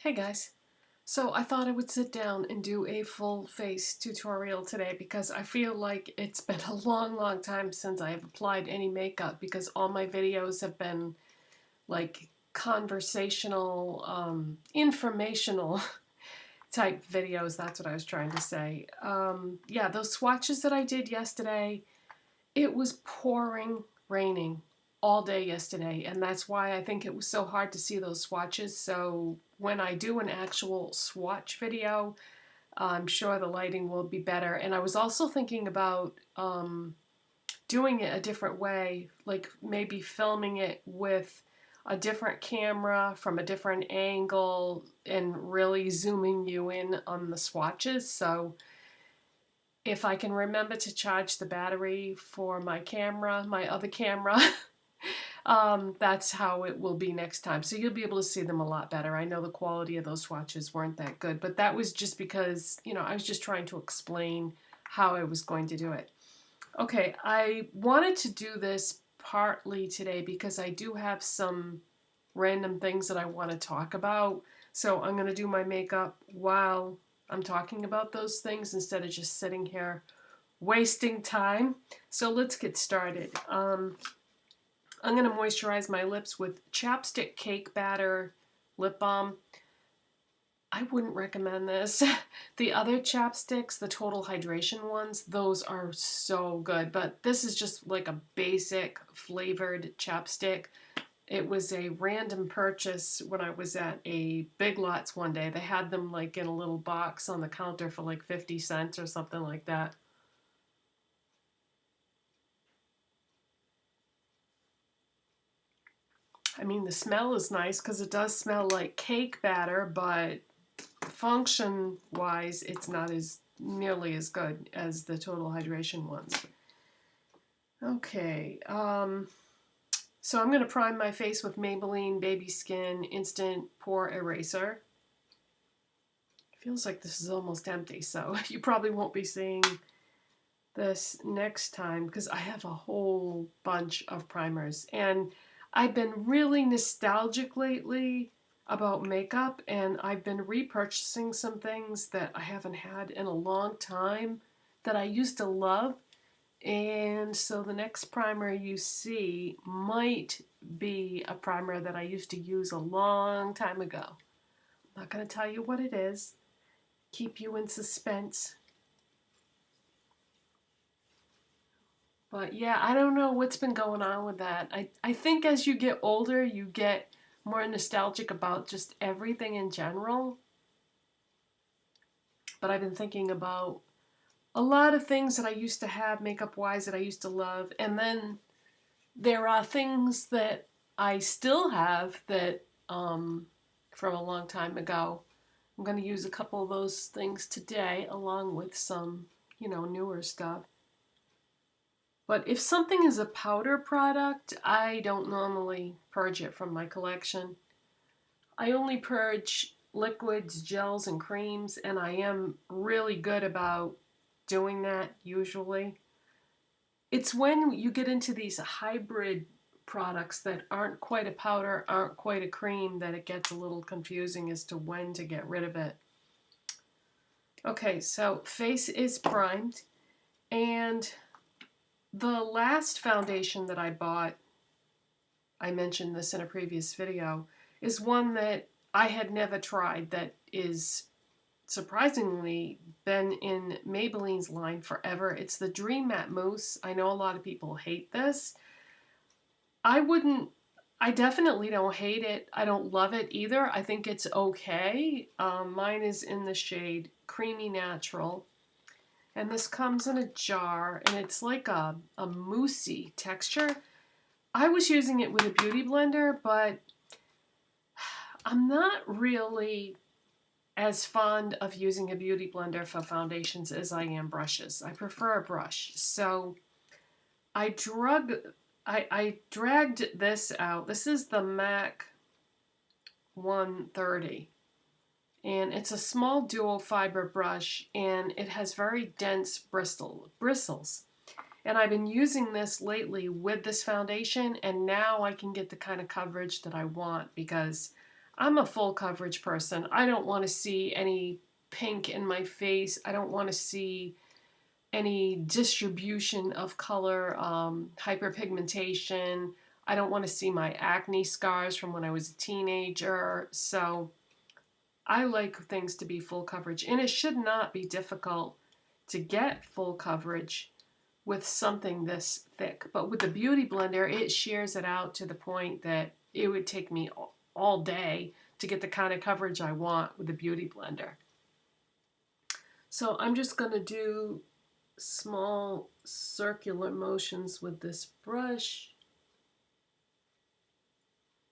Hey guys, so I thought I would sit down and do a full face tutorial today because I feel like it's been a long time since I have applied any makeup because all my videos have been like conversational, informational type videos. That's what I was trying to say. Yeah, those swatches that I did yesterday, it was pouring raining all day yesterday, and that's why I think it was so hard to see those swatches. So when I do an actual swatch video, I'm sure the lighting will be better. And I was also thinking about doing it a different way, like maybe filming it with a different camera from a different angle and really zooming you in on the swatches. So if I can remember to charge the battery for my camera, my other camera, that's how it will be next time. So you'll be able to see them a lot better. I know the quality of those swatches weren't that good, but that was just because, I was just trying to explain how I was going to do it. Okay, I wanted to do this partly today because I do have some random things that I want to talk about. So I'm going to do my makeup while I'm talking about those things instead of just sitting here wasting time. So let's get started. I'm going to moisturize my lips with Chapstick Cake Batter Lip Balm. I wouldn't recommend this. The other chapsticks, the Total Hydration ones, those are so good. But this is just like a basic flavored chapstick. It was a random purchase when I was at a Big Lots one day. They had them like in a little box on the counter for like 50 cents or something like that. I mean, the smell is nice because it does smell like cake batter, but function-wise, it's not as nearly as good as the Total Hydration ones. Okay, so I'm going to prime my face with Maybelline Baby Skin Instant Pore Eraser. Feels like this is almost empty, so you probably won't be seeing this next time because I have a whole bunch of primers. And I've been really nostalgic lately about makeup, and I've been repurchasing some things that I haven't had in a long time that I used to love. And so the next primer you see might be a primer that I used to use a long time ago. I'm not going to tell you what it is. Keep you in suspense. But yeah, I don't know what's been going on with that. I think as you get older, you get more nostalgic about just everything in general. But I've been thinking about a lot of things that I used to have makeup-wise that I used to love. And then there are things that I still have that from a long time ago. I'm going to use a couple of those things today along with some, newer stuff. But if something is a powder product, I don't normally purge it from my collection. I only purge liquids, gels, and creams, and I am really good about doing that usually. It's when you get into these hybrid products that aren't quite a powder, aren't quite a cream, that it gets a little confusing as to when to get rid of it. Okay, so face is primed, and the last foundation that I bought, I mentioned this in a previous video, is one that I had never tried that is surprisingly been in Maybelline's line forever. It's the Dream Matte Mousse. I know a lot of people hate this. I definitely don't hate it. I don't love it either. I think it's okay. Mine is in the shade Creamy Natural. And this comes in a jar, and it's like a moussey texture. I was using it with a beauty blender, but I'm not really as fond of using a beauty blender for foundations as I am brushes. I prefer a brush. So I dragged this out. This is the MAC 130. And it's a small dual fiber brush, and it has very dense bristles. And I've been using this lately with this foundation, and now I can get the kind of coverage that I want because I'm a full coverage person. I don't want to see any pink in my face. I don't want to see any distribution of color, hyperpigmentation. I don't want to see my acne scars from when I was a teenager. So I like things to be full coverage, and it should not be difficult to get full coverage with something this thick. But with the Beauty Blender, it shears it out to the point that it would take me all day to get the kind of coverage I want with the Beauty Blender. So I'm just going to do small circular motions with this brush.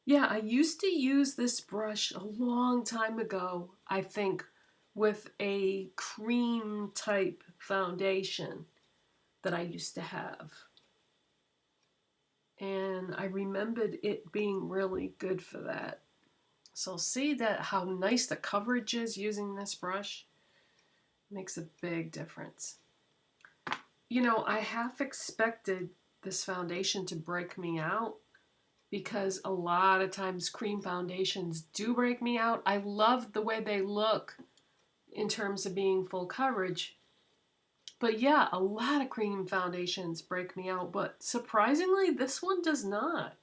Yeah, I used to use this brush a long time ago, I think, with a cream type foundation that I used to have. And I remembered it being really good for that. So see that how nice the coverage is using this brush? Makes a big difference. You know, I half expected this foundation to break me out because a lot of times cream foundations do break me out. I love the way they look in terms of being full coverage. But yeah, a lot of cream foundations break me out, but surprisingly, this one does not.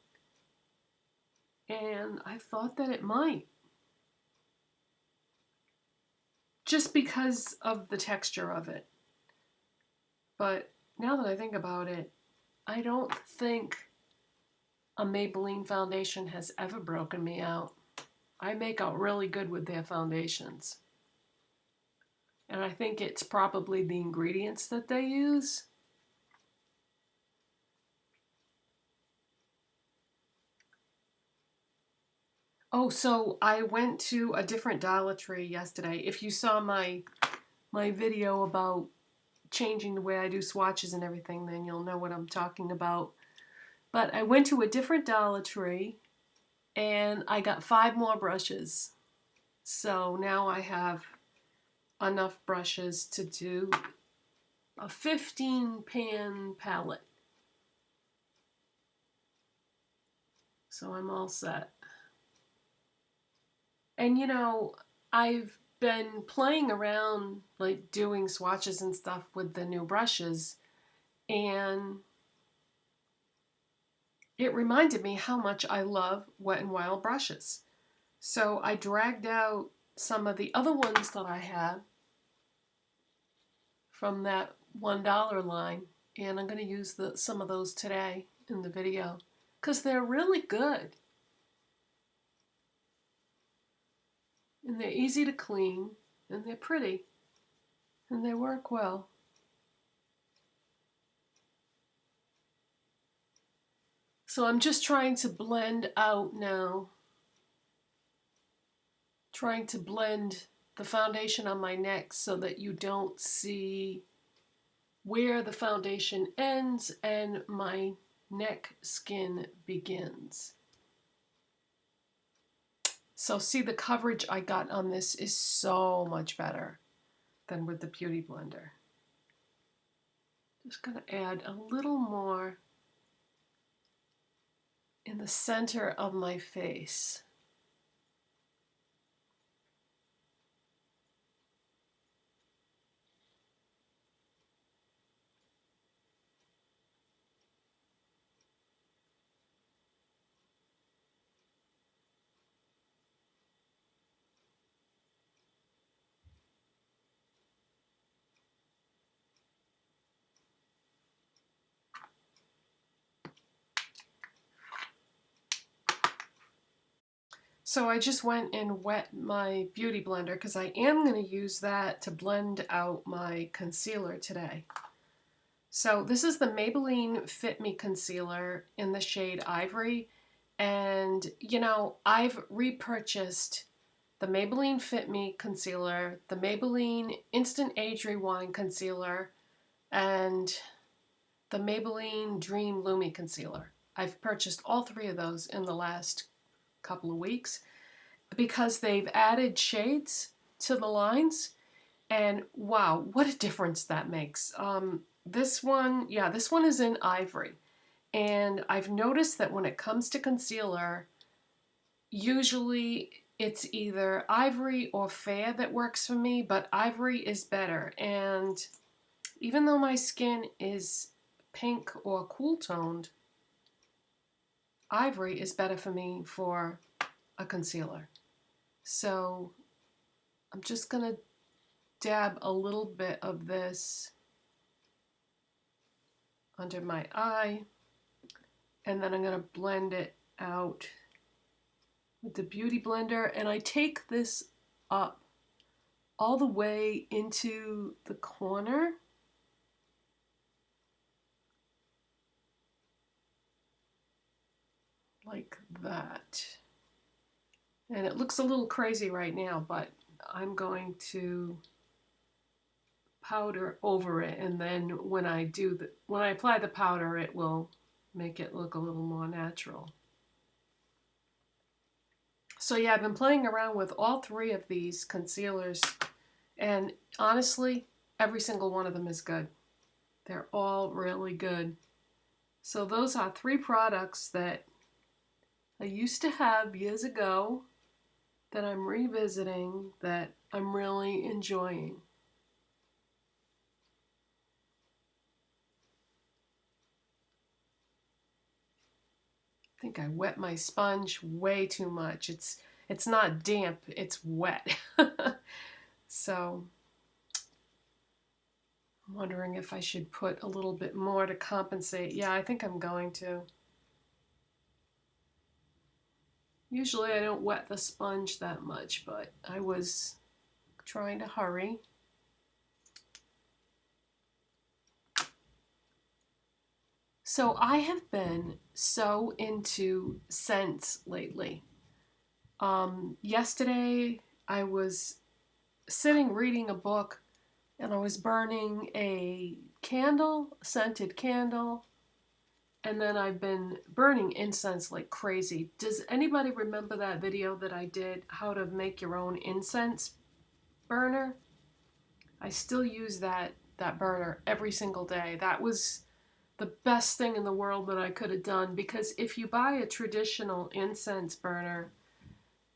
And I thought that it might. Just because of the texture of it. But now that I think about it, I don't think a Maybelline foundation has ever broken me out. I make out really good with their foundations. And I think it's probably the ingredients that they use. Oh, so I went to a different Dollar Tree yesterday. If you saw my video about changing the way I do swatches and everything, then you'll know what I'm talking about. But I went to a different Dollar Tree and I got 5 more brushes. So now I have enough brushes to do a 15 pan palette. So I'm all set. And you know, I've been playing around like doing swatches and stuff with the new brushes, and it reminded me how much I love Wet n Wild brushes. So I dragged out some of the other ones that I had from that $1 line, and I'm going to use some of those today in the video because they're really good. And they're easy to clean, and they're pretty, and they work well. So I'm just trying to blend out now. Trying to blend the foundation on my neck so that you don't see where the foundation ends and my neck skin begins. So see, the coverage I got on this is so much better than with the Beauty Blender. Just going to add a little more in the center of my face. So I just went and wet my Beauty Blender because I am going to use that to blend out my concealer today. So this is the Maybelline Fit Me Concealer in the shade Ivory. And, you know, I've repurchased the Maybelline Fit Me Concealer, the Maybelline Instant Age Rewind Concealer, and the Maybelline Dream Lumi Concealer. I've purchased all 3 of those in the last couple of weeks because they've added shades to the lines, and wow, what a difference that makes. This one is in Ivory, and I've noticed that when it comes to concealer, usually it's either Ivory or Fair that works for me, but Ivory is better. And even though my skin is pink or cool toned, Ivory is better for me for a concealer. So I'm just going to dab a little bit of this under my eye, and then I'm going to blend it out with the Beauty Blender, and I take this up all the way into the corner. Like that. And it looks a little crazy right now, but I'm going to powder over it, and then when I apply the powder, it will make it look a little more natural. So yeah, I've been playing around with all three of these concealers, and honestly, every single one of them is good. They're all really good. So those are three products that I used to have years ago that I'm revisiting, that I'm really enjoying. I think I wet my sponge way too much. It's not damp, it's wet. So I'm wondering if I should put a little bit more to compensate. Yeah, I think I'm going to. Usually I don't wet the sponge that much, but I was trying to hurry. So I have been so into scents lately. Yesterday I was sitting reading a book, and I was burning a candle, a scented candle, and then I've been burning incense like crazy. Does anybody remember that video that I did, how to make your own incense burner? I still use that burner every single day. That was the best thing in the world that I could have done, because if you buy a traditional incense burner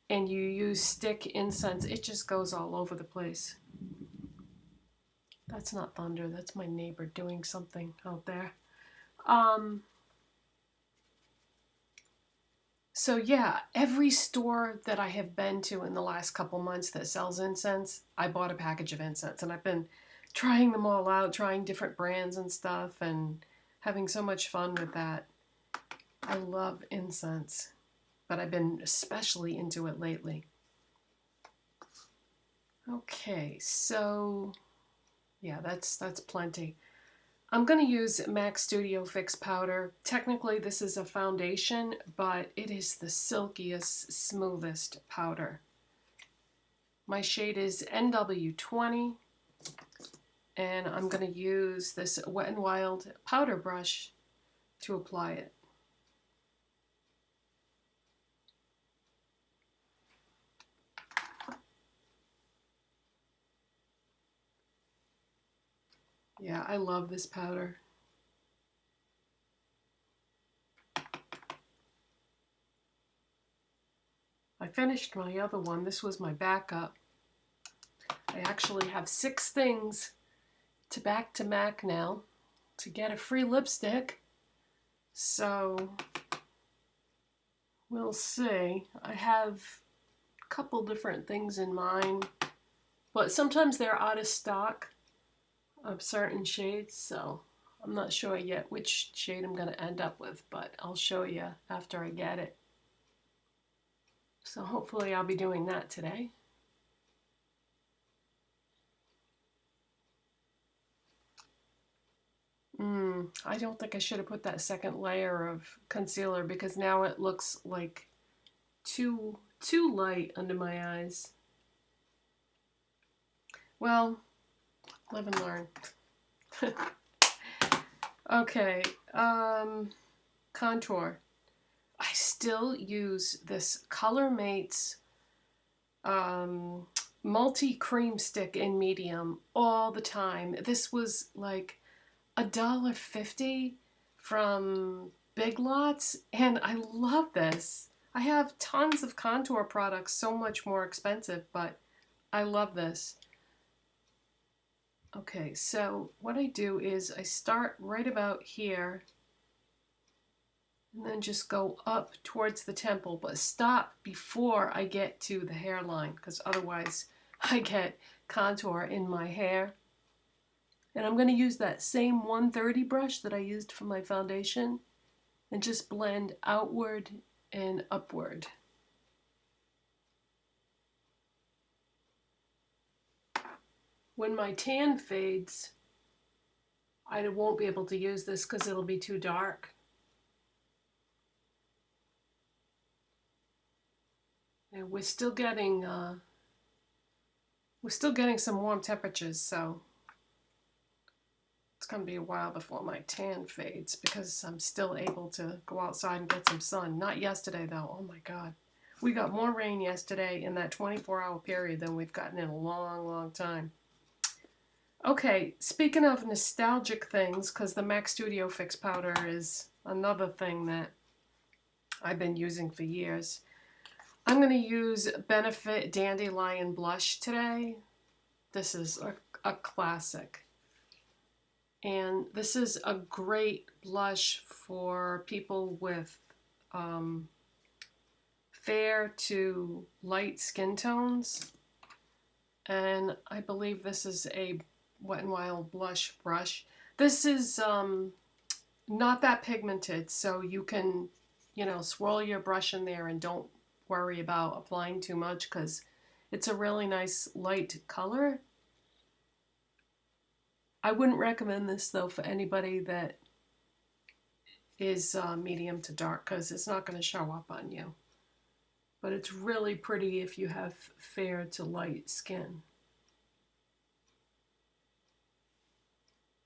and you use stick incense, it just goes all over the place. That's not thunder, that's my neighbor doing something out there. So yeah, every store that I have been to in the last couple months that sells incense, I bought a package of incense, and I've been trying them all out, trying different brands and stuff, and having so much fun with that. I love incense, but I've been especially into it lately. Okay, so yeah, that's plenty. I'm going to use MAC Studio Fix powder. Technically this is a foundation, but it is the silkiest, smoothest powder. My shade is NW20, and I'm going to use this Wet n Wild powder brush to apply it. Yeah, I love this powder. I finished my other one. This was my backup. I actually have 6 things to back to MAC now to get a free lipstick. So we'll see. I have a couple different things in mind, but sometimes they're out of stock of certain shades, so I'm not sure yet which shade I'm going to end up with, but I'll show you after I get it. So hopefully I'll be doing that today. I don't think I should have put that second layer of concealer, because now it looks like too light under my eyes. Well, live and learn. Okay, contour. I still use this Colormates multi-cream stick in medium all the time. This was like $1.50 from Big Lots, and I love this. I have tons of contour products, so much more expensive, but I love this. Okay, so what I do is I start right about here and then just go up towards the temple, but stop before I get to the hairline, because otherwise I get contour in my hair. And I'm going to use that same 130 brush that I used for my foundation and just blend outward and upward. When my tan fades, I won't be able to use this because it'll be too dark. And we're still getting some warm temperatures, so it's going to be a while before my tan fades because I'm still able to go outside and get some sun. Not yesterday though. Oh my God. We got more rain yesterday in that 24-hour period than we've gotten in a long, long time. Okay, speaking of nostalgic things, because the MAC Studio Fix powder is another thing that I've been using for years. I'm going to use Benefit Dandelion Blush today. This is a classic. And this is a great blush for people with fair to light skin tones. And I believe this is a Wet n Wild blush brush. This is not that pigmented, so you can, swirl your brush in there and don't worry about applying too much because it's a really nice light color. I wouldn't recommend this though for anybody that is medium to dark because it's not going to show up on you. But it's really pretty if you have fair to light skin.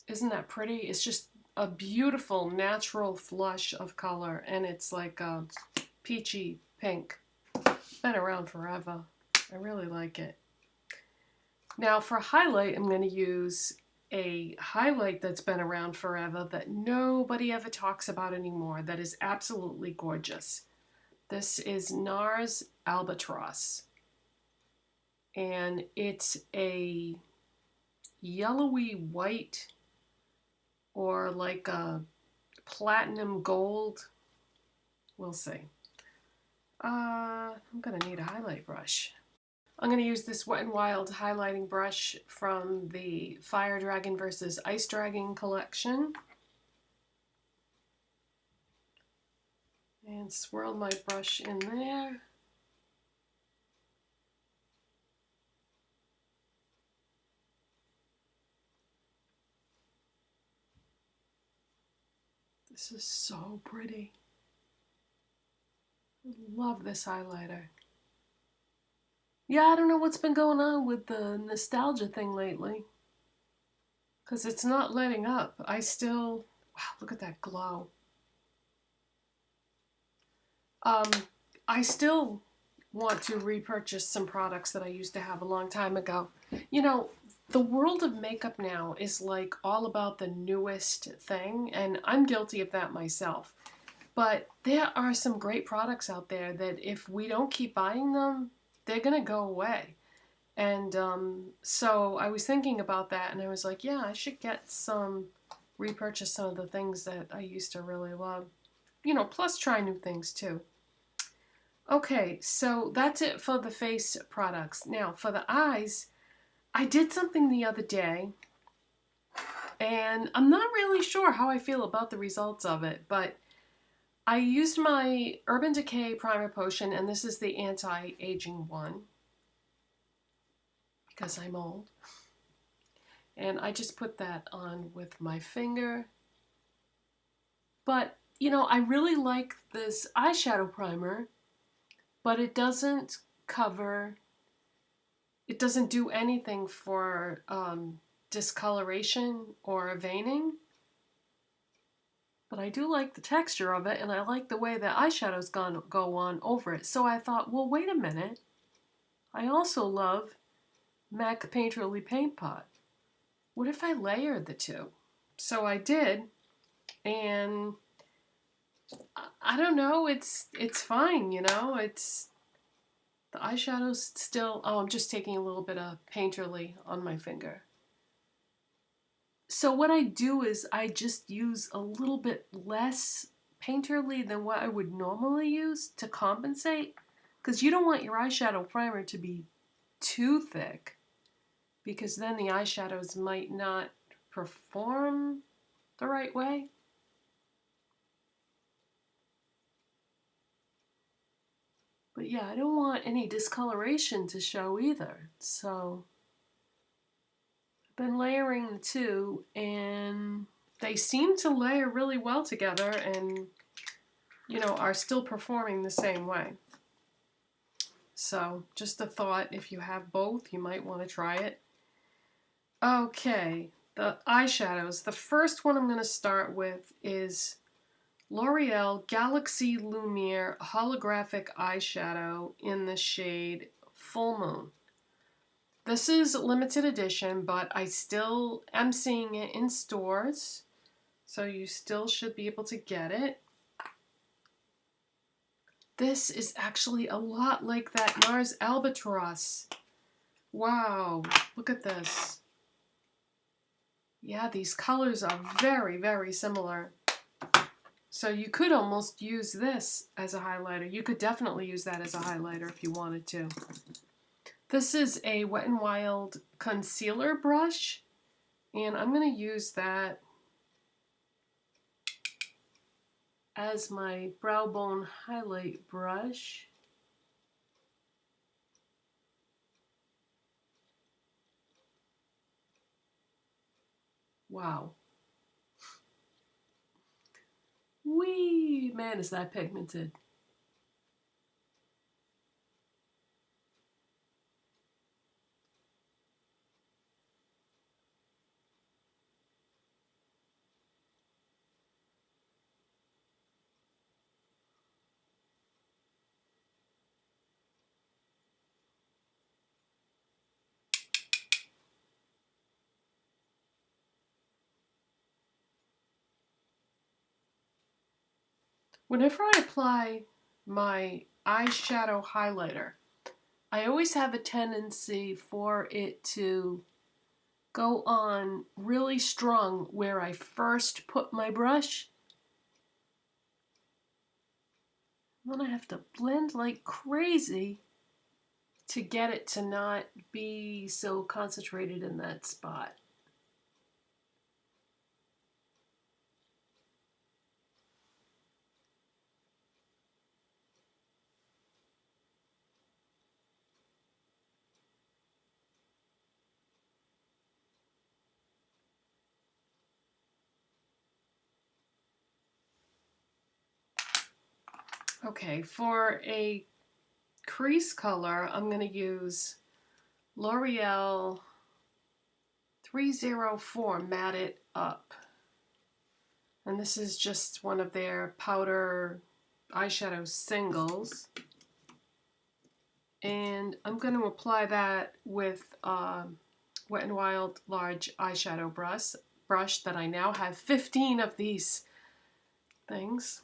Isn't that pretty? It's just a beautiful natural flush of color, and it's like a peachy pink. Been around forever. I really like it. Now for highlight, I'm going to use a highlight that's been around forever that nobody ever talks about anymore, that is absolutely gorgeous. This is NARS Albatross, and it's a yellowy white or like a platinum gold. We'll see. I'm going to need a highlight brush. I'm going to use this Wet n Wild highlighting brush from the Fire Dragon versus Ice Dragon collection. And swirl my brush in there. This is so pretty. I love this highlighter. Yeah, I don't know what's been going on with the nostalgia thing lately, because it's not letting up. Wow, look at that glow. I still want to repurchase some products that I used to have a long time ago. The world of makeup now is like all about the newest thing, and I'm guilty of that myself. But there are some great products out there that if we don't keep buying them, they're going to go away. And so I was thinking about that, and I was like, yeah, I should repurchase some of the things that I used to really love. Plus try new things too. Okay, so that's it for the face products. Now, for the eyes, I did something the other day, and I'm not really sure how I feel about the results of it, but I used my Urban Decay Primer Potion, and this is the anti-aging one, because I'm old. And I just put that on with my finger. But, I really like this eyeshadow primer, but it doesn't do anything for discoloration or veining. But I do like the texture of it, and I like the way the eyeshadow's gonna go on over it. So I thought, well, wait a minute. I also love MAC Painterly Paint Pot. What if I layered the two? So I did, and I don't know, it's fine, you know, the eyeshadow's still, oh, I'm just taking a little bit of Painterly on my finger. So what I do is I just use a little bit less Painterly than what I would normally use to compensate, because you don't want your eyeshadow primer to be too thick, because then the eyeshadows might not perform the right way. But yeah, I don't want any discoloration to show either. So I've been layering the two, and they seem to layer really well together and, you know, are still performing the same way. So just a thought, if you have both, you might want to try it. Okay, the eyeshadows. The first one I'm going to start with is L'Oreal Galaxy Lumiere Holographic Eyeshadow in the shade Full Moon. This is limited edition, but I still am seeing it in stores, so you still should be able to get it. This is actually a lot like that NARS Albatross. Wow, look at this. Yeah, these colors are very, very similar. So you could almost use this as a highlighter. You could definitely use that as a highlighter if you wanted to. This is a Wet n Wild concealer brush, and I'm going to use that as my brow bone highlight brush. Wow. Whee! Man, is that pigmented. Whenever I apply my eyeshadow highlighter, I always have a tendency for it to go on really strong where I first put my brush. Then I have to blend like crazy to get it to not be so concentrated in that spot. Okay, for a crease color, I'm going to use L'Oreal 304 Matte It Up. And this is just one of their powder eyeshadow singles. And I'm going to apply that with Wet n Wild large eyeshadow brush that I now have 15 of these things.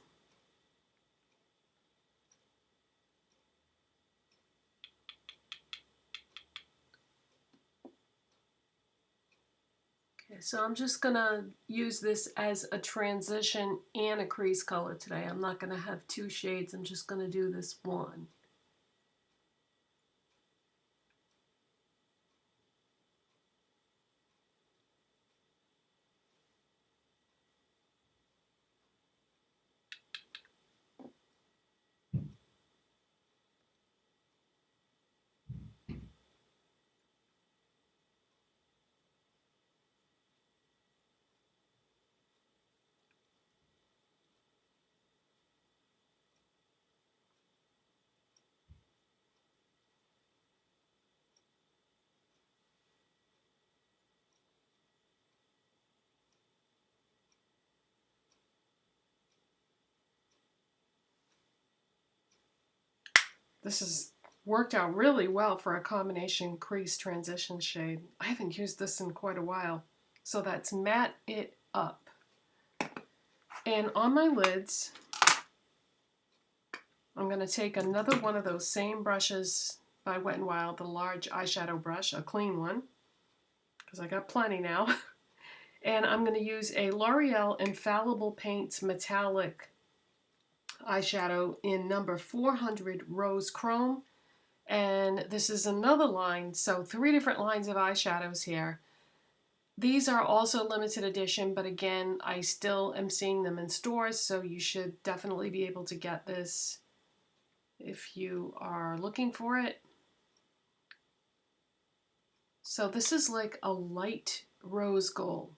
Okay, so I'm just going to use this as a transition and a crease color today. I'm not going to have two shades. I'm just going to do this one. This has worked out really well for a combination crease transition shade. I haven't used this in quite a while. So that's Matte It Up. And on my lids, I'm going to take another one of those same brushes by Wet n Wild, the large eyeshadow brush, a clean one, because I got plenty now. And I'm going to use a L'Oreal Infallible Paints Metallic eyeshadow in number 400 Rose Chrome. And this is another line, so 3 different lines of eyeshadows here. These are also limited edition, but again, I still am seeing them in stores, so you should definitely be able to get this if you are looking for it. So this is like a light rose gold.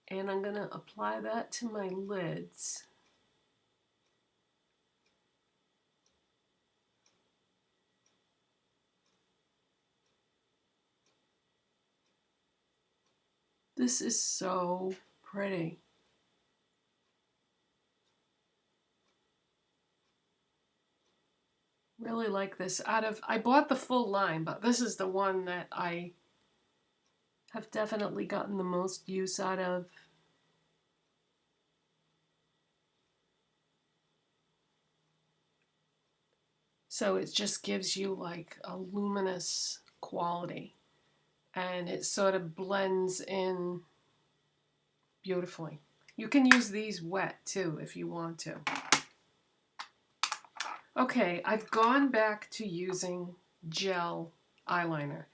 And I'm going to apply that to my lids. This is so pretty. Really like this. I bought the full line, but this is the one that I have definitely gotten the most use out of. So it just gives you like a luminous quality, and it sort of blends in beautifully. You can use these wet too if you want to. Okay, I've gone back to using gel eyeliner,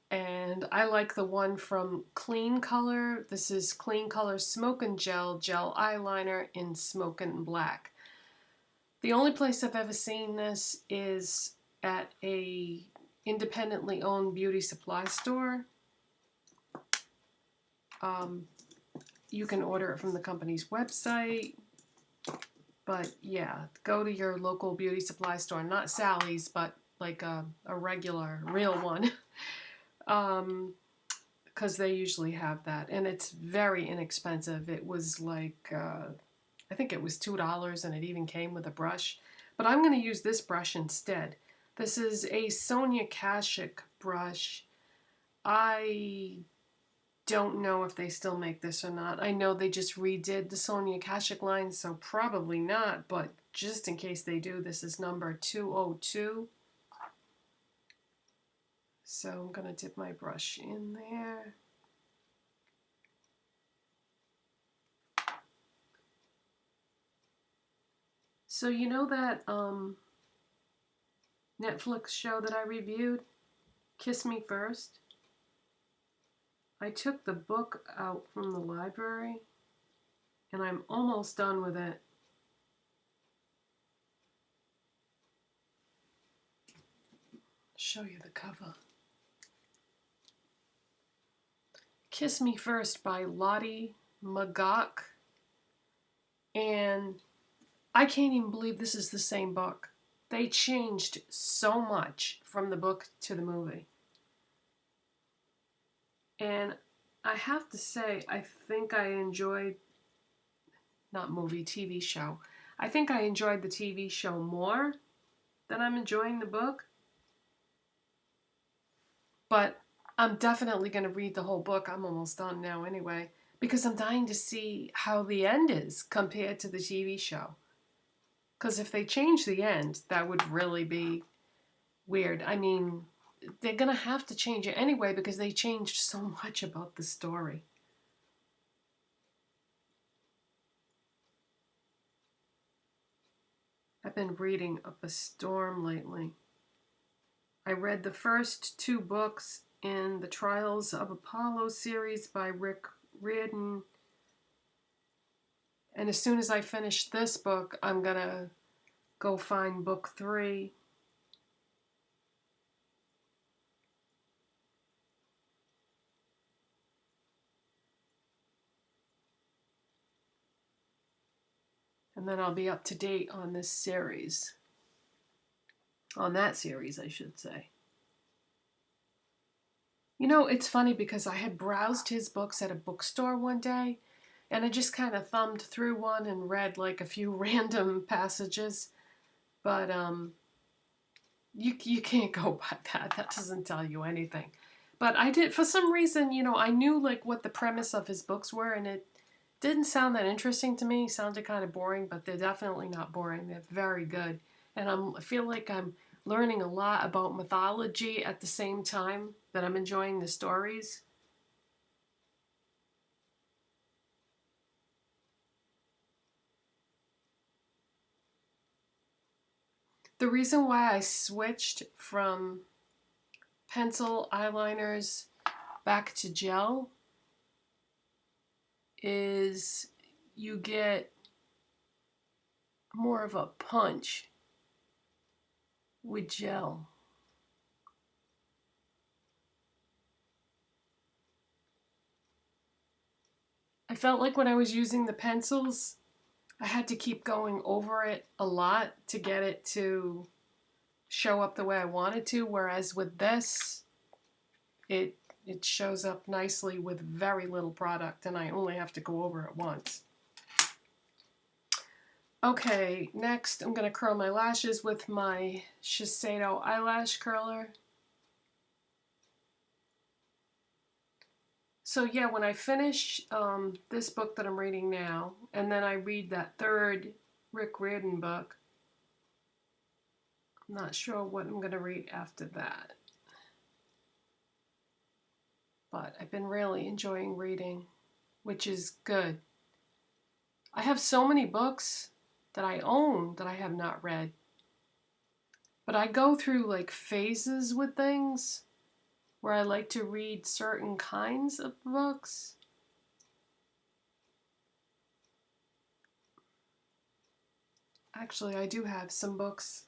and I like the one from Kleancolor. This is Kleancolor Smokin Gel Eyeliner in Smokin Black. The only place I've ever seen this is at a independently owned beauty supply store. You can order it from the company's website. But yeah, go to your local beauty supply store, not Sally's, but like a regular, real one. Because they usually have that. And it's very inexpensive. It was like, I think it was $2, and it even came with a brush. But I'm going to use this brush instead. This is a Sonia Kashuk brush. I don't know if they still make this or not. I know they just redid the Sonia Kashuk line, so probably not, but just in case they do, this is number 202. So I'm going to dip my brush in there. So you know that Netflix show that I reviewed, Kiss Me First? I took the book out from the library, and I'm almost done with it. Show you the cover. Kiss Me First by Lottie Magok. And I can't even believe this is the same book. They changed so much from the book to the movie. And I have to say, I think I enjoyed, not movie, TV show. I think I enjoyed the TV show more than I'm enjoying the book. But I'm definitely going to read the whole book. I'm almost done now anyway, because I'm dying to see how the end is compared to the TV show. Because if they change the end, that would really be weird. I mean, they're going to have to change it anyway because they changed so much about the story. I've been reading up a storm lately. I read the first 2 books in the Trials of Apollo series by Rick Riordan. And as soon as I finish this book, I'm going to go find book 3. And then I'll be up to date on this series. On that series, I should say. You know, it's funny because I had browsed his books at a bookstore one day, and I just kind of thumbed through one and read like a few random passages. But you can't go by that. That doesn't tell you anything. But I did, for some reason, you know, I knew like what the premise of his books were, and it didn't sound that interesting to me. Sounded kind of boring, but they're definitely not boring. They're very good. And I feel like I'm learning a lot about mythology at the same time that I'm enjoying the stories. The reason why I switched from pencil eyeliners back to gel is you get more of a punch with gel. I felt like when I was using the pencils, I had to keep going over it a lot to get it to show up the way I wanted to, whereas with this, it shows up nicely with very little product, and I only have to go over it once. Okay, next I'm going to curl my lashes with my Shiseido eyelash curler. So yeah, when I finish this book that I'm reading now, and then I read that third Rick Riordan book, I'm not sure what I'm going to read after that. But I've been really enjoying reading, which is good. I have so many books that I own that I have not read. But I go through like phases with things where I like to read certain kinds of books. Actually, I do have some books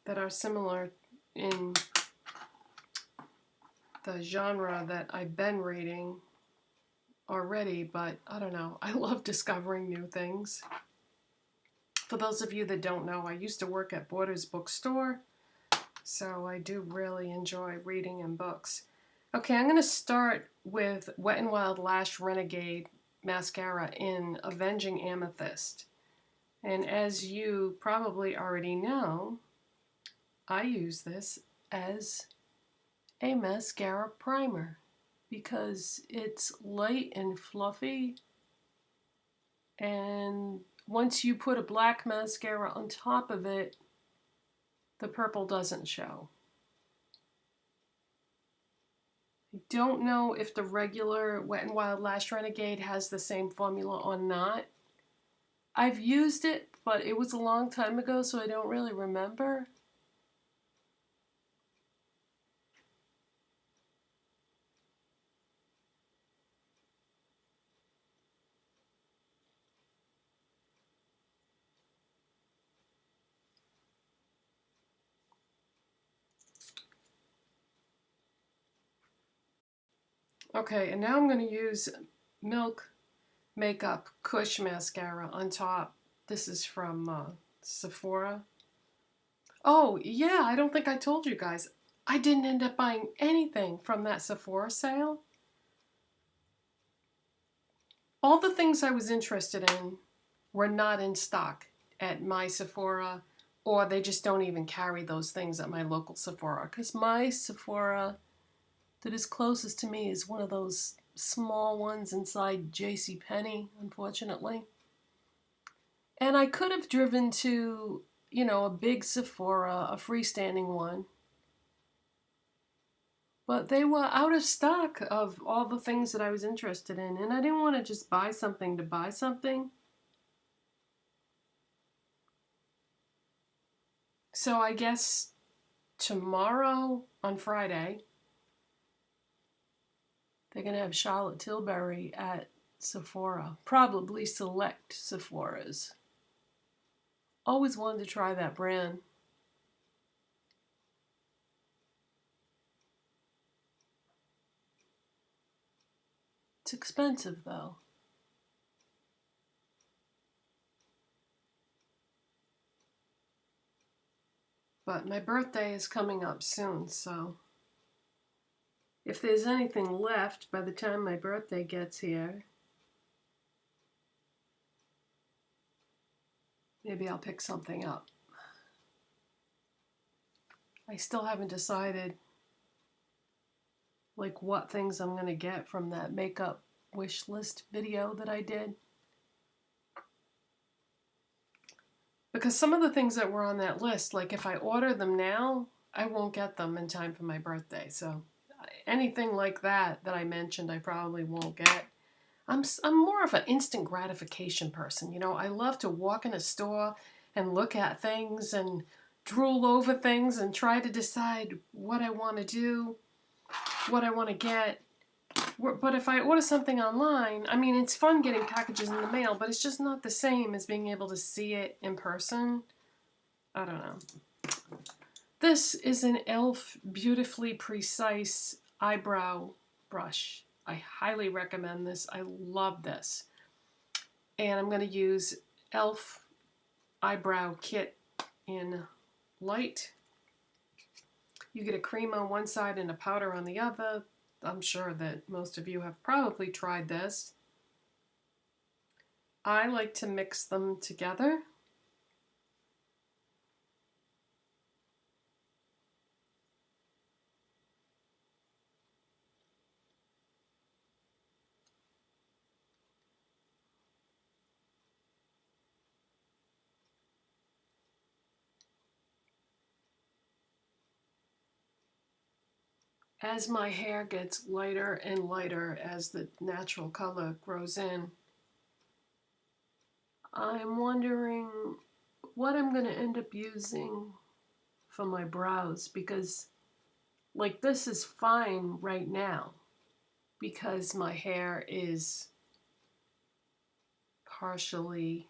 that are similar in the genre that I've been reading already, but I don't know. I love discovering new things. For those of you that don't know, I used to work at Borders Bookstore, so I do really enjoy reading and books. Okay, I'm going to start with Wet n Wild Lash Renegade mascara in Avenging Amethyst. And as you probably already know, I use this as a mascara primer because it's light and fluffy, and once you put a black mascara on top of it, the purple doesn't show. I don't know if the regular Wet n Wild Lash Renegade has the same formula or not. I've used it, but it was a long time ago, so I don't really remember. Okay, and now I'm going to use Milk Makeup Kush mascara on top. This is from Sephora. Oh, yeah, I don't think I told you guys. I didn't end up buying anything from that Sephora sale. All the things I was interested in were not in stock at my Sephora, or they just don't even carry those things at my local Sephora, because my Sephora that is closest to me is one of those small ones inside JCPenney, unfortunately. And I could have driven to, a big Sephora, a freestanding one. But they were out of stock of all the things that I was interested in. And I didn't want to just buy something to buy something. So I guess tomorrow, on Friday, they're going to have Charlotte Tilbury at Sephora. Probably select Sephoras. Always wanted to try that brand. It's expensive though. But my birthday is coming up soon, so if there's anything left by the time my birthday gets here, maybe I'll pick something up. I still haven't decided like what things I'm going to get from that makeup wish list video that I did. Because some of the things that were on that list, like if I order them now, I won't get them in time for my birthday. So anything like that that I mentioned, I probably won't get. I'm more of an instant gratification person. You know, I love to walk in a store and look at things and drool over things and try to decide what I want to do, what I want to get. But if I order something online, I mean, it's fun getting packages in the mail, but it's just not the same as being able to see it in person. I don't know. This is an e.l.f. Beautifully Precise Eyebrow Brush. I highly recommend this. I love this. And I'm going to use e.l.f. Eyebrow Kit in Light. You get a cream on one side and a powder on the other. I'm sure that most of you have probably tried this. I like to mix them together. As my hair gets lighter and lighter as the natural color grows in, I'm wondering what I'm going to end up using for my brows, because like this is fine right now because my hair is partially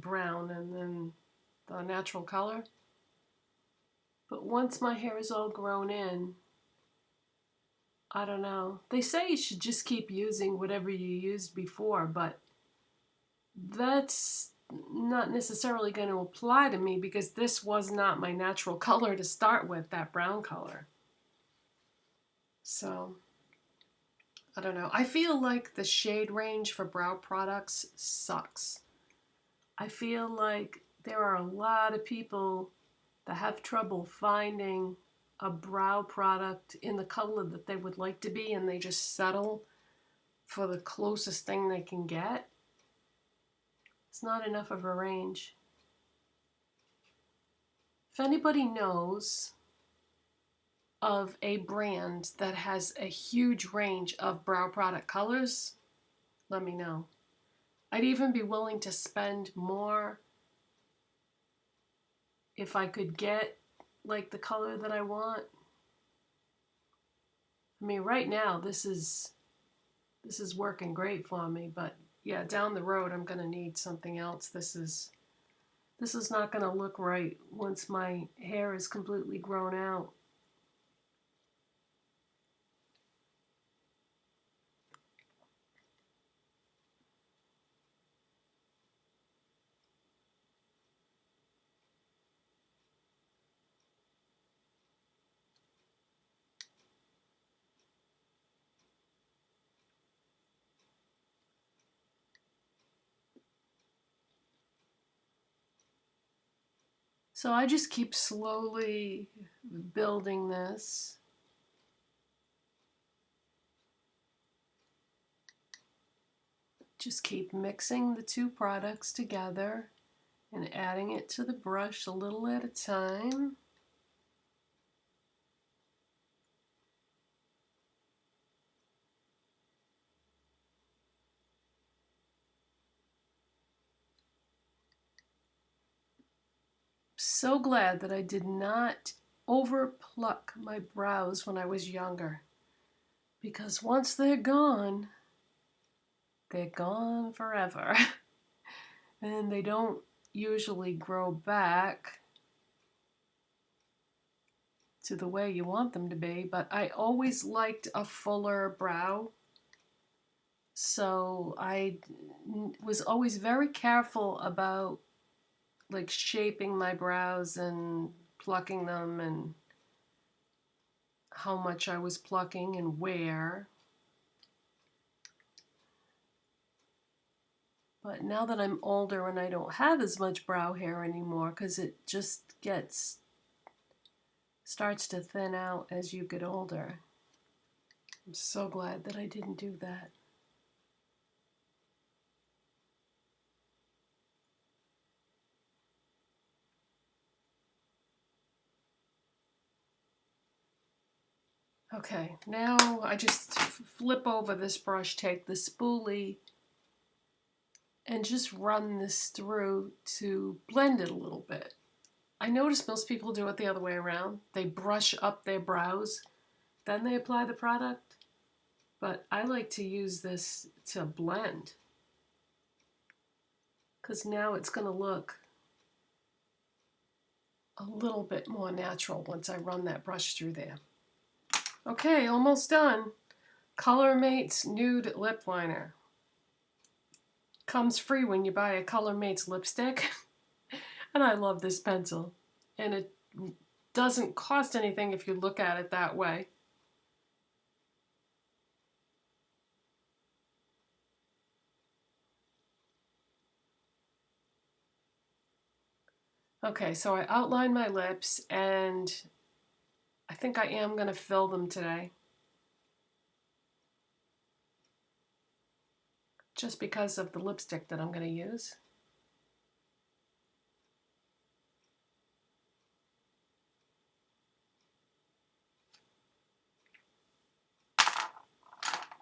brown and then the natural color. But once my hair is all grown in, I don't know. They say you should just keep using whatever you used before, but that's not necessarily going to apply to me because this was not my natural color to start with, that brown color. So, I don't know. I feel like the shade range for brow products sucks. I feel like there are a lot of people that have trouble finding a brow product in the color that they would like to be, and they just settle for the closest thing they can get. It's not enough of a range. If anybody knows of a brand that has a huge range of brow product colors, let me know. I'd even be willing to spend more if I could get like the color that I want. I mean, right now this is working great for me, but yeah, down the road I'm gonna need something else. This is not gonna look right once my hair is completely grown out. So I just keep slowly building this. Just keep mixing the two products together and adding it to the brush a little at a time. So glad that I did not over pluck my brows when I was younger, because once they're gone forever. And they don't usually grow back to the way you want them to be, but I always liked a fuller brow. So I was always very careful about like shaping my brows and plucking them and how much I was plucking and where. But now that I'm older and I don't have as much brow hair anymore, because it just starts to thin out as you get older. I'm so glad that I didn't do that. Okay, now I just flip over this brush, take the spoolie, and just run this through to blend it a little bit. I notice most people do it the other way around. They brush up their brows, then they apply the product. But I like to use this to blend, because now it's going to look a little bit more natural once I run that brush through there. Okay, almost done. Colormates Nude Lip Liner. Comes free when you buy a Colormates lipstick. And I love this pencil. And it doesn't cost anything if you look at it that way. Okay, so I outlined my lips, and I think I am going to fill them today. Just because of the lipstick that I'm going to use.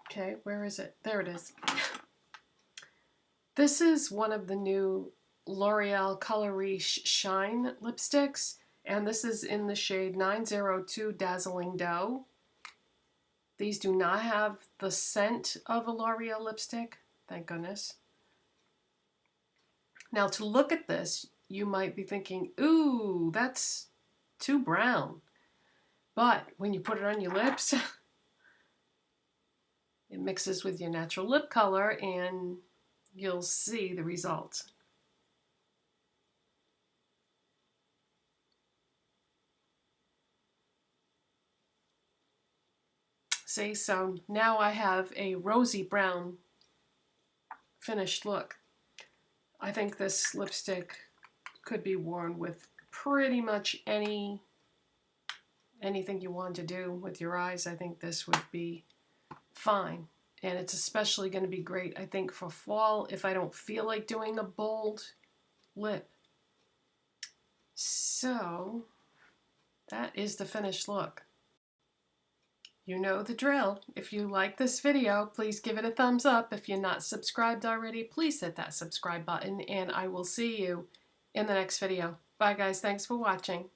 Okay, where is it? There it is. This is one of the new L'Oreal Color Riche Shine lipsticks, and this is in the shade 902 Dazzling Dough. These do not have the scent of a L'Oreal lipstick, thank goodness. Now to look at this, you might be thinking, ooh, that's too brown. But when you put it on your lips, it mixes with your natural lip color and you'll see the results. See, so now I have a rosy brown finished look. I think this lipstick could be worn with pretty much anything you want to do with your eyes. I think this would be fine. And it's especially going to be great, I think, for fall if I don't feel like doing a bold lip. So that is the finished look. You know the drill. If you like this video, please give it a thumbs up. If you're not subscribed already, please hit that subscribe button, and I will see you in the next video. Bye guys, thanks for watching.